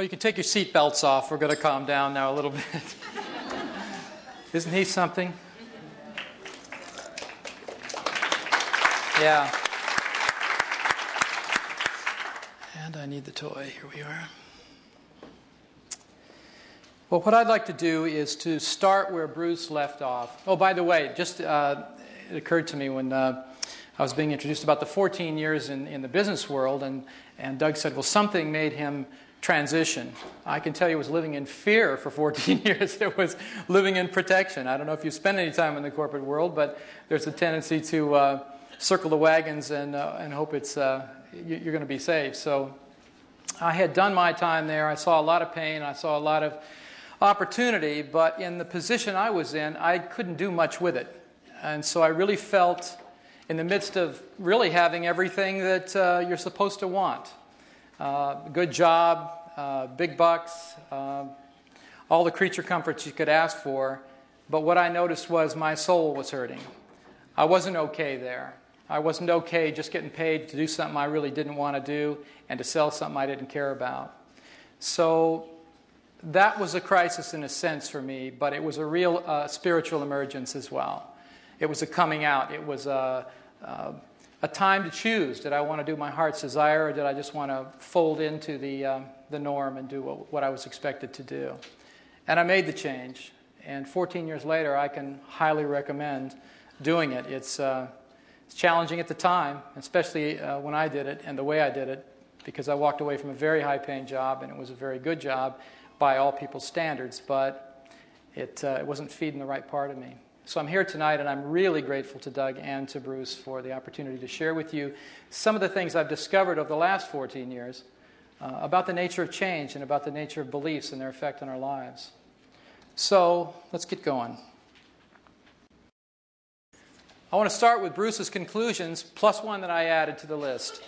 Well, you can take your seat belts off. We're going to calm down now a little bit. Isn't he something? Yeah. And I need the toy. Here we are. Well, what I'd like to do is to start where Bruce left off. Oh, by the way, just it occurred to me when I was being introduced about the 14 years in the business world, and Doug said, well, something made him transition. I can tell you it was living in fear for 14 years. It was living in protection. I don't know if you spend any time in the corporate world, but there's a tendency to circle the wagons and hope it's you're going to be safe. So I had done my time there. I saw a lot of pain. I saw a lot of opportunity, but in the position I was in, I couldn't do much with it. And so I really felt in the midst of really having everything that you're supposed to want. Good job, big bucks, all the creature comforts you could ask for. But what I noticed was my soul was hurting. I wasn't okay there. I wasn't okay just getting paid to do something I really didn't want to do and to sell something I didn't care about. So that was a crisis in a sense for me, but it was a real spiritual emergence as well. It was a coming out. It was a time to choose. Did I want to do my heart's desire, or did I just want to fold into the norm and do what I was expected to do? And I made the change. And 14 years later, I can highly recommend doing it. It's challenging at the time, especially when I did it and the way I did it, because I walked away from a very high-paying job, and it was a very good job by all people's standards, but it wasn't feeding the right part of me. So I'm here tonight, and I'm really grateful to Doug and to Bruce for the opportunity to share with you some of the things I've discovered over the last 14 years about the nature of change and about the nature of beliefs and their effect on our lives. So let's get going. I want to start with Bruce's conclusions, plus one that I added to the list.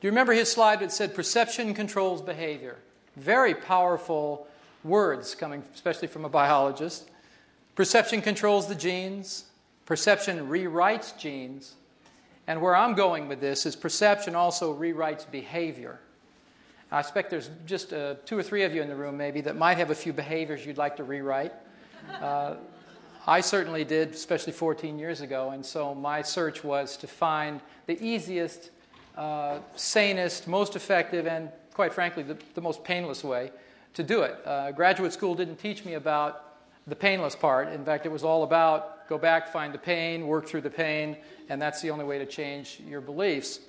Do you remember his slide that said perception controls behavior? Very powerful words coming especially from a biologist. Perception controls the genes. Perception rewrites genes. And where I'm going with this is perception also rewrites behavior. I expect there's just 2 or 3 of you in the room maybe that might have a few behaviors you'd like to rewrite. I certainly did, especially 14 years ago, and so my search was to find the easiest, sanest, most effective, and quite frankly, the most painless way to do it. Graduate school didn't teach me about the painless part. In fact, it was all about go back, find the pain, work through the pain, and that's the only way to change your beliefs.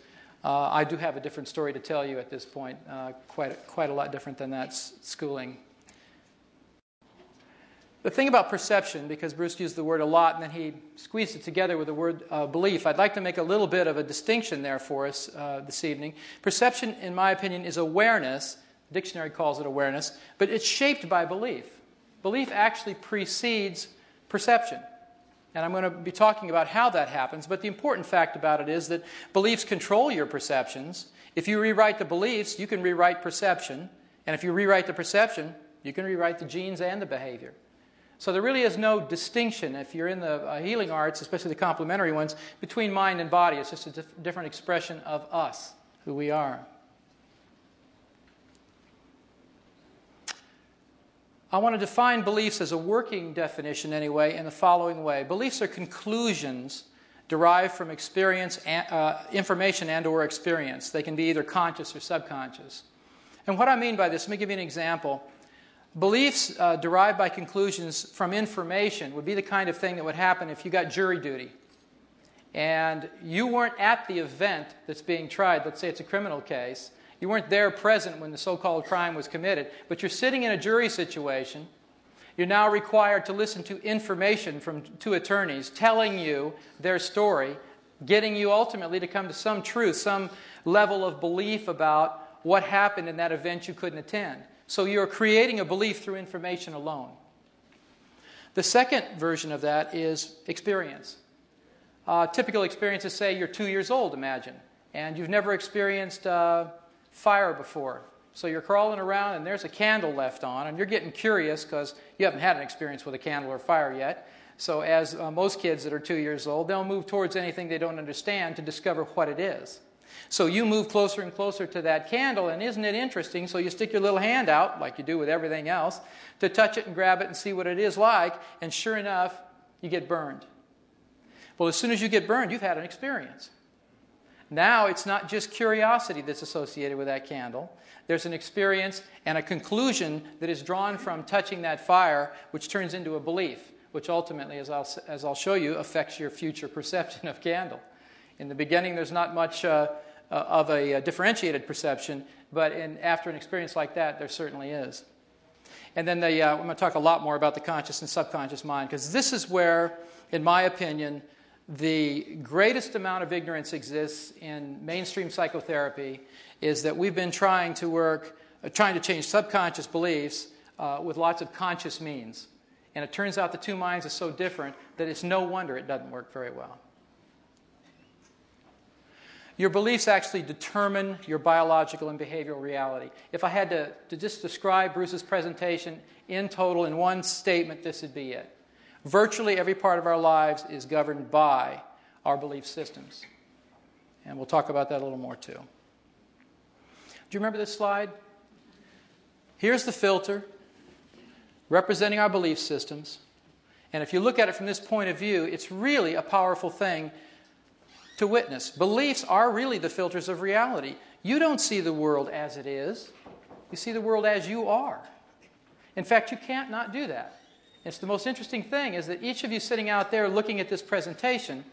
I do have a different story to tell you at this point, quite a lot different than that schooling. The thing about perception, because Bruce used the word a lot and then he squeezed it together with the word belief, I'd like to make a little bit of a distinction there for us this evening. Perception, in my opinion, is awareness. The dictionary calls it awareness, but it's shaped by belief. Belief actually precedes perception. And I'm going to be talking about how that happens, but the important fact about it is that beliefs control your perceptions. If you rewrite the beliefs, you can rewrite perception. And if you rewrite the perception, you can rewrite the genes and the behavior. So there really is no distinction, if you're in the healing arts, especially the complementary ones, between mind and body. It's just a different expression of us, who we are. I want to define beliefs as a working definition anyway in the following way. Beliefs are conclusions derived from experience, information and or experience. They can be either conscious or subconscious. And what I mean by this, let me give you an example. Beliefs derived by conclusions from information would be the kind of thing that would happen if you got jury duty and you weren't at the event that's being tried. Let's say it's a criminal case. You weren't there present when the so-called crime was committed, but you're sitting in a jury situation. You're now required to listen to information from 2 attorneys telling you their story, getting you ultimately to come to some truth, some level of belief about what happened in that event you couldn't attend. So you're creating a belief through information alone. The second version of that is experience. Typical experiences say you're 2 years old, imagine, and you've never experienced fire before. So you're crawling around and there's a candle left on, and you're getting curious because you haven't had an experience with a candle or fire yet. So as most kids that are 2 years old, they'll move towards anything they don't understand to discover what it is. So you move closer and closer to that candle, and isn't it interesting? So you stick your little hand out, like you do with everything else, to touch it and grab it and see what it is like, and sure enough, you get burned. Well, as soon as you get burned, you've had an experience. Now it's not just curiosity that's associated with that candle. There's an experience and a conclusion that is drawn from touching that fire, which turns into a belief, which ultimately, as I'll show you, affects your future perception of candle. In the beginning, there's not much of a differentiated perception, but after an experience like that, there certainly is. And then I'm going to talk a lot more about the conscious and subconscious mind, because this is where, in my opinion, the greatest amount of ignorance exists in mainstream psychotherapy, is that we've been trying to change subconscious beliefs with lots of conscious means. And it turns out the two minds are so different that it's no wonder it doesn't work very well. Your beliefs actually determine your biological and behavioral reality. If I had to just describe Bruce's presentation in total in one statement, this would be it. Virtually every part of our lives is governed by our belief systems. And we'll talk about that a little more too. Do you remember this slide? Here's the filter representing our belief systems. And if you look at it from this point of view, it's really a powerful thing to witness. Beliefs are really the filters of reality. You don't see the world as it is. You see the world as you are. In fact, you can't not do that. It's the most interesting thing is that each of you sitting out there looking at this presentation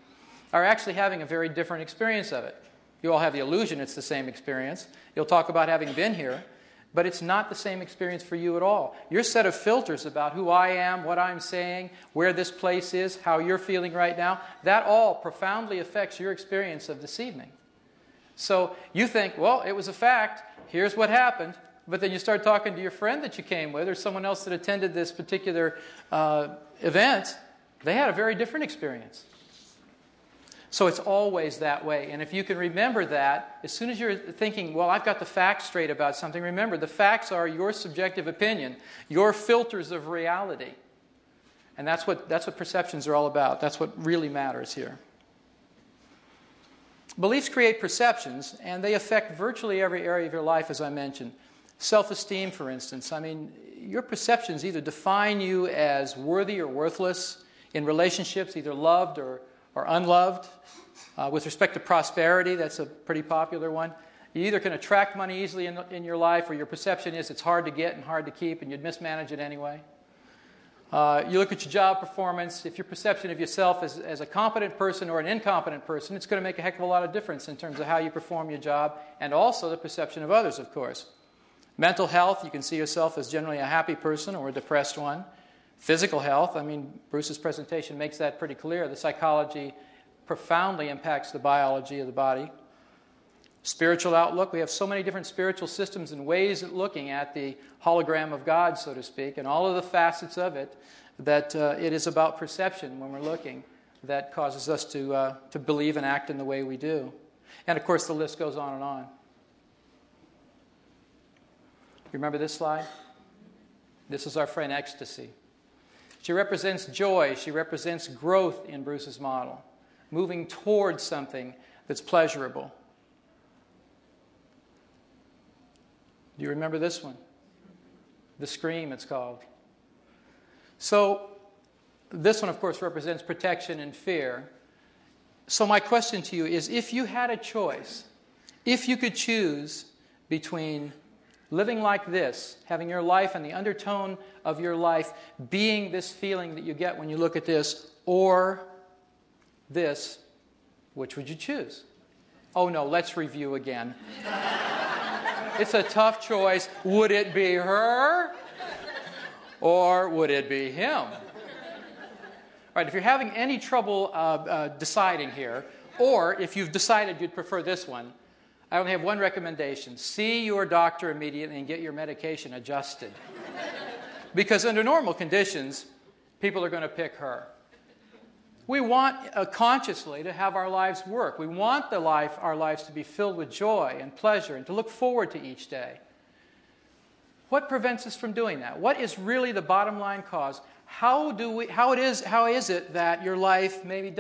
are actually having a very different experience of it. You all have the illusion it's the same experience. You'll talk about having been here, but it's not the same experience for you at all. Your set of filters about who I am, what I'm saying, where this place is, how you're feeling right now, that all profoundly affects your experience of this evening. So you think, well, it was a fact, here's what happened, but then you start talking to your friend that you came with or someone else that attended this particular event, they had a very different experience. So it's always that way. And if you can remember that, as soon as you're thinking, well, I've got the facts straight about something, remember, the facts are your subjective opinion, your filters of reality. And that's what perceptions are all about. That's what really matters here. Beliefs create perceptions, and they affect virtually every area of your life, as I mentioned. Self-esteem, for instance. I mean, your perceptions either define you as worthy or worthless in relationships, either loved or unloved. With respect to prosperity, that's a pretty popular one. You either can attract money easily in your life, or your perception is it's hard to get and hard to keep, and you'd mismanage it anyway. You look at your job performance. If your perception of yourself as a competent person or an incompetent person, it's going to make a heck of a lot of difference in terms of how you perform your job, and also the perception of others, of course. Mental health, you can see yourself as generally a happy person or a depressed one. Physical health, I mean, Bruce's presentation makes that pretty clear. The psychology profoundly impacts the biology of the body. Spiritual outlook, we have so many different spiritual systems and ways of looking at the hologram of God, so to speak, and all of the facets of it, that it is about perception when we're looking that causes us to believe and act in the way we do. And of course, the list goes on and on. You remember this slide? This is our friend Ecstasy. She represents joy. She represents growth in Bruce's model, moving towards something that's pleasurable. Do you remember this one? The Scream, it's called. So this one, of course, represents protection and fear. So my question to you is, if you had a choice, if you could choose between living like this, having your life and the undertone of your life being this feeling that you get when you look at this, or this, which would you choose? Oh no, let's review again. It's a tough choice. Would it be her? Or would it be him? All right, if you're having any trouble deciding here, or if you've decided you'd prefer this one, I only have one recommendation. See your doctor immediately and get your medication adjusted. Because under normal conditions, people are going to pick her. We want consciously to have our lives work. We want our lives to be filled with joy and pleasure and to look forward to each day. What prevents us from doing that? What is really the bottom line cause? How is it that your life maybe